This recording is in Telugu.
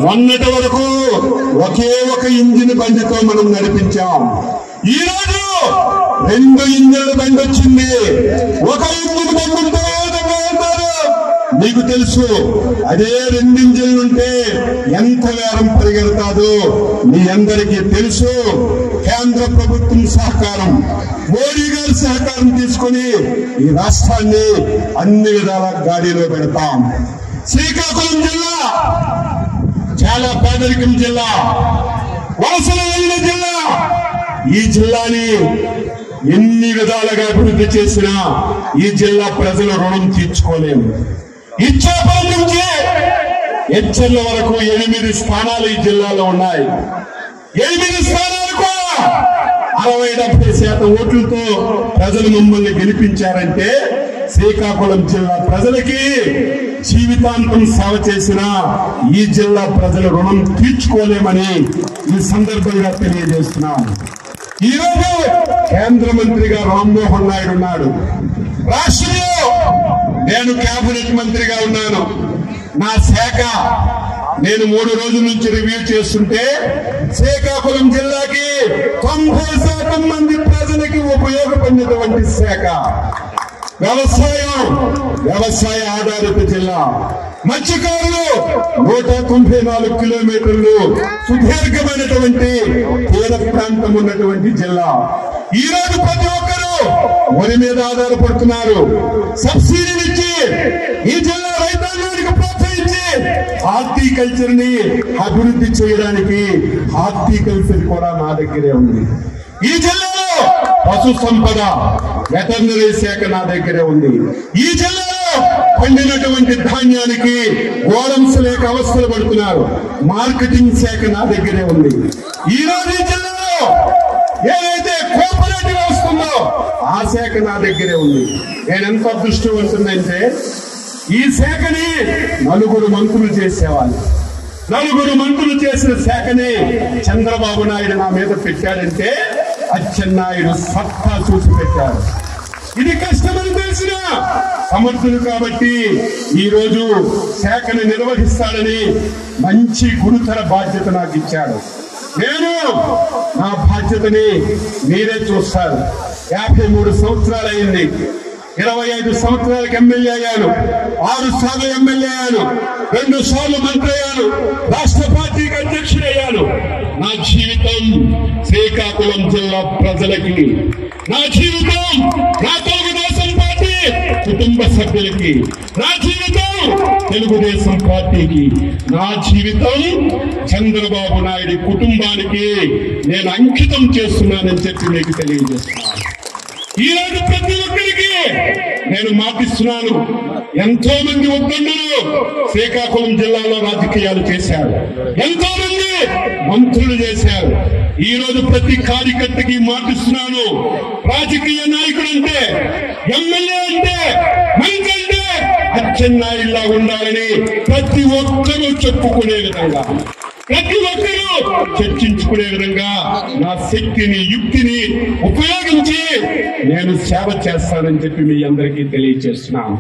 మొన్నటి వరకు ఒకే ఒక ఇంజిన్ బండితో మనం నడిపించాం. ఈ రోజు 2 ఇంజిన్ల బండి వచ్చింది. ఒక ఇంజిన్ బండి ఉంటే మీకు తెలుసు, అదే 2 ఇంజిన్లు ఉంటే ఎంత వేగం పరిగెడతాదో మీ అందరికీ తెలుసు. కేంద్ర ప్రభుత్వం సహకారం, మోడీ గారి సహకారం తీసుకుని ఈ రాష్ట్రాన్ని అన్ని విధాల గాడిలో పెడతాం. శ్రీకాకుళం జిల్లా చాలా పేదరికం జిల్లా, వలసల వెళ్ళిన జిల్లా. ఈ జిల్లాని ఎన్ని విధాలుగా అభివృద్ధి చేసినా ఈ జిల్లా ప్రజల రుణం తీర్చుకోలేము. ఇచ్చాపురం నుంచి హెచ్చర్ల వరకు 8 స్థానాలు ఈ జిల్లాలో ఉన్నాయి. 8 స్థానాలు కూడా 60-70% ఓట్లతో ప్రజలు మమ్మల్ని గెలిపించారంటే శ్రీకాకుళం జిల్లా ప్రజలకి జీవితాంతం సేవ చేసిన ఈ జిల్లా ప్రజల రుణం తీర్చుకోలేమని ఈ సందర్భంగా తెలియజేస్తున్నాను. ఈరోజు కేంద్ర మంత్రిగా రామ్మోహన్ నాయుడు ఉన్నాడు. రాష్ట్రంలో నేను కేబినెట్ మంత్రిగా ఉన్నాను. నా శాఖ నేను 3 రోజుల నుంచి రివ్యూ చేస్తుంటే శ్రీకాకుళం జిల్లాకి 90% మంది ప్రజలకి ఉపయోగపడినటువంటి శాఖ వ్యవసాయ ఆధారిత జిల్లా. మత్స్యకారులు 194 కిలోమీటర్లు సుదీర్ఘమైనటువంటి తీర ప్రాంతం ఉన్నటువంటి జిల్లా. ఈ రోజు ప్రతి ఒక్కరూ వరి మీద ఆధారపడుతున్నారు. సబ్సిడీనిచ్చి ఈ జిల్లా రైతాంగానికి ప్రోత్సహించి హార్టికల్చర్ ని అభివృద్ధి చేయడానికి హార్టికల్చర్ కూడా నా దగ్గరే ఉంది. ఈ జిల్లాలో పశు సంపద వెటర్నరీ శాఖ నా దగ్గరే ఉంది. ఈ జిల్లాలో పండినటువంటి ధాన్యానికి గోడమ్స్ లేక అవస్థలు పడుతున్నారు. మార్కెటింగ్ శాఖ నా దగ్గరే ఉంది. ఈ రోజు ఈ జిల్లాలో ఏదైతే కోఆపరేటివ్ వస్తుందో ఆ శాఖ నా దగ్గరే ఉంది. నేను ఎంత అదృష్టవంతుందంటే ఈ శాఖని 4 మంత్రులు చేసేవాళ్ళు. 4 మంత్రులు చేసిన శాఖని చంద్రబాబు నాయుడు నా మీద పెట్టాడంటే అచ్చెన్నాయుడు సత్తా చూసి పెట్టారు. ఇది కష్టమని తెలిసిన సమర్థులు కాబట్టి ఈ రోజు శాఖను నిర్వహిస్తాడని మంచి గురుతర బాధ్యత నాకు ఇచ్చాడు. నేను నా బాధ్యతని మీరే చూస్తారు. 53 సంవత్సరాలు అయింది. 25 సంవత్సరాలకు ఎమ్మెల్యే అయ్యాను. 6 సార్లు ఎమ్మెల్యే అయ్యాను. 2 సార్లు మంత్రి అయ్యాను. రాష్ట్ర పార్టీకి అధ్యక్షుడయ్యాను. నా జీవితం శ్రీకాకుళం జిల్లా ప్రజలకి, నా జీవితం నా తెలుగుదేశం పార్టీ కుటుంబ సభ్యులకి, నా జీవితం తెలుగుదేశం పార్టీకి, నా జీవితం చంద్రబాబు నాయుడు కుటుంబానికి నేను అంకితం చేస్తున్నానని చెప్పి మీకు తెలియజేస్తున్నాను. ఈ రోజు ప్రతి ఒక్కరికి నేను మాటిస్తున్నాను. ఎంతో మంది ఉద్దండులు శ్రీకాకుళం జిల్లాలో రాజకీయాలు చేశారు. ఎంతో మంది మంత్రులు చేశారు. ఈ రోజు ప్రతి కార్యకర్తకి మాటిస్తున్నాను. రాజకీయ నాయకుడు అంటే, ఎమ్మెల్యే అంటే, మంత్రి అంటే అచ్చెన్నాయుడులా ఉండాలని ప్రతి ఒక్కరూ చెప్పుకునే విధంగా, ప్రతి ఒక్కరూ చర్చించుకునే విధంగా నా శక్తిని, యుక్తిని ఉపయోగించి నేను సేవ చేస్తానని చెప్పి మీ అందరికీ తెలియజేస్తున్నాను.